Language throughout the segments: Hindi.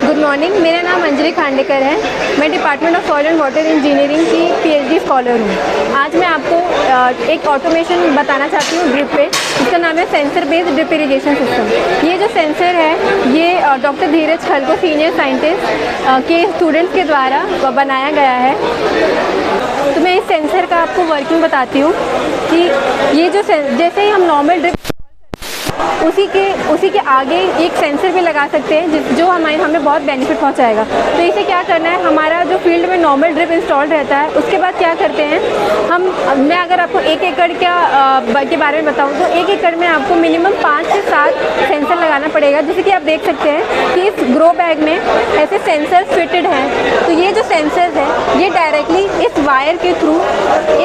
गुड मॉर्निंग, मेरा नाम अंजलि खांडेकर है। मैं department of soil and water engineering की पीएचडी स्कॉलर हूँ। आज मैं आपको एक ऑटोमेशन बताना चाहती हूँ ड्रिप पे। इसका नाम है sensor based drip irrigation system. ये जो सेंसर है ये डॉक्टर धीरज खलको सीनियर साइंटिस्ट के स्टूडेंट्स के द्वारा बनाया गया है। तो मैं इस सेंसर का आपको वर्किंग बताती हूँ कि ये जो जैसे ही हम नॉर्मल ड्रिप उसी के आगे एक सेंसर भी लगा सकते हैं जो हमें बहुत बेनिफिट पहुंचाएगा। तो इसे क्या करना है, हमारा जो फील्ड में नॉर्मल ड्रिप इंस्टॉल्ड रहता है उसके बाद क्या करते हैं मैं अगर आपको 1 एकड़ के बारे में बताऊं तो 1 एकड़ में आपको मिनिमम 5 से 7 सेंसर लगाना पड़ेगा। जैसे कि आप देख सकते हैं कि इस ग्रो बैग में ऐसे सेंसर फिटेड हैं। तो ये जो सेंसर है ये डायरेक्टली इस वायर के थ्रू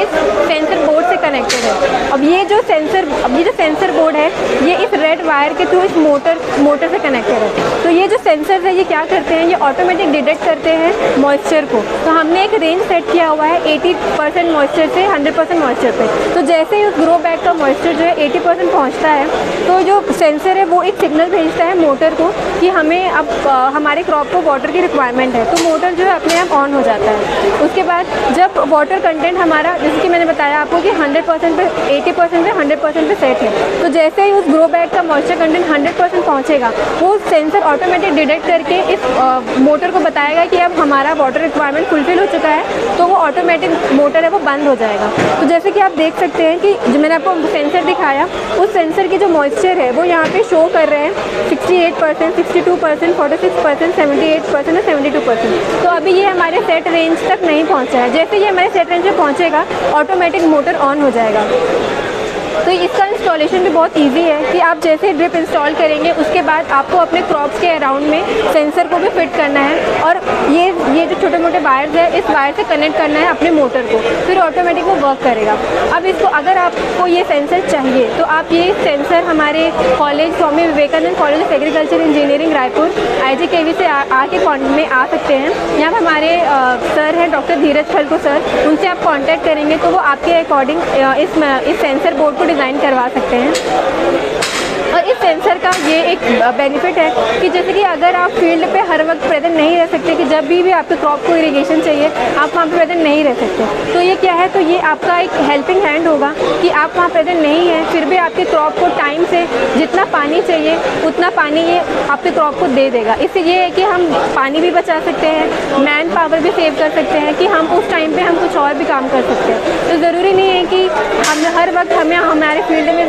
इस सेंसर बोर्ड से कनेक्टेड है। अब ये जो सेंसर बोर्ड है ये इस रेड वायर के थ्रू इस मोटर से कनेक्टेड है। तो ये जो सेंसर है ये क्या करते हैं, ये ऑटोमेटिक डिटेक्ट करते हैं मॉइस्चर को। तो हमने एक रेंज सेट किया हुआ है 80% मॉइस्चर से 100% मॉइस्चर पे। तो जैसे ही उस ग्रो बैग का मॉइस्चर जो है 80% पहुंचता है तो जो सेंसर है वो एक सिग्नल भेजता है मोटर को कि हमें अब हमारे क्रॉप को वाटर की रिक्वायरमेंट है। तो मोटर जो है अपने आप ऑन हो जाता है। उसके बाद जब वाटर कंटेंट हमारा, जैसे कि मैंने बताया आपको कि 100% पे 80% पे 100% पे सेट है। तो जैसे ही उस ग्रो बैग का मॉइस्चर कंटेंट 100% पहुंचेगा वो सेंसर ऑटोमेटिक डिटेक्ट करके इस मोटर को बताएगा कि अब हमारा वाटर रिक्वायरमेंट फुलफिल हो चुका है। तो वो ऑटोमेटिक मोटर है वो बंद हो जाएगा। तो जैसे कि आप देख सकते हैं कि जो मैंने आपको सेंसर दिखाया उस सेंसर की जो मॉइस्चर है वो यहाँ पे शो कर रहे हैं 68%, 62%, 46%, 78% और 72%। तो अभी ये हमारे सेट रेंज तक नहीं पहुँचा है। जैसे ये हमारे सेट रेंज में पहुँचेगा ऑटोमेटिक मोटर ऑन हो जाएगा। तो इसका इंस्टॉलेशन भी बहुत इजी है कि आप जैसे ड्रिप इंस्टॉल करेंगे उसके बाद आपको अपने क्रॉप्स के अराउंड में सेंसर को भी फिट करना है और ये जो छोटे मोटे वायर्स है इस वायर से कनेक्ट करना है अपने मोटर को, फिर ऑटोमेटिक वो वर्क करेगा। अब इसको अगर आपको ये सेंसर चाहिए तो आप ये सेंसर हमारे college Swami Vivekananda college of agriculture engineering Raipur IGKV से आके कॉन्टेक्ट में आ सकते हैं। यहाँ पर हमारे सर हैं डॉक्टर धीरज खलको सर, उनसे आप कॉन्टैक्ट करेंगे तो वो आपके अकॉर्डिंग इस सेंसर बोर्ड को डिज़ाइन करवा सकते हैं। और इस सेंसर का ये एक बेनिफिट है कि जैसे कि अगर आप फील्ड पे हर वक्त प्रेजेंट नहीं रह सकते, कि जब भी आपके क्रॉप को इरिगेशन चाहिए आप वहाँ पे प्रेजेंट नहीं रह सकते, तो ये क्या है, तो ये आपका एक हेल्पिंग हैंड होगा कि आप वहाँ प्रेजेंट नहीं हैं फिर भी आपके क्रॉप को टाइम से जितना पानी चाहिए उतना पानी ये आपके क्रॉप को दे देगा। इससे ये है कि हम पानी भी बचा सकते हैं, मैन पावर भी सेव कर सकते हैं कि हम उस टाइम पर हम कुछ और भी काम कर सकते हैं। तो ज़रूरी नहीं है कि हम हर वक्त हमें हमारे फील्ड में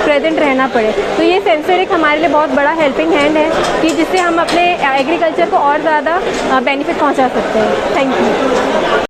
प्रेजेंट रहना पड़े। तो ये सेंसर एक हमारे लिए बहुत बड़ा हेल्पिंग हैंड है कि जिससे हम अपने एग्रीकल्चर को और ज़्यादा बेनिफिट पहुंचा सकते हैं। Thank you.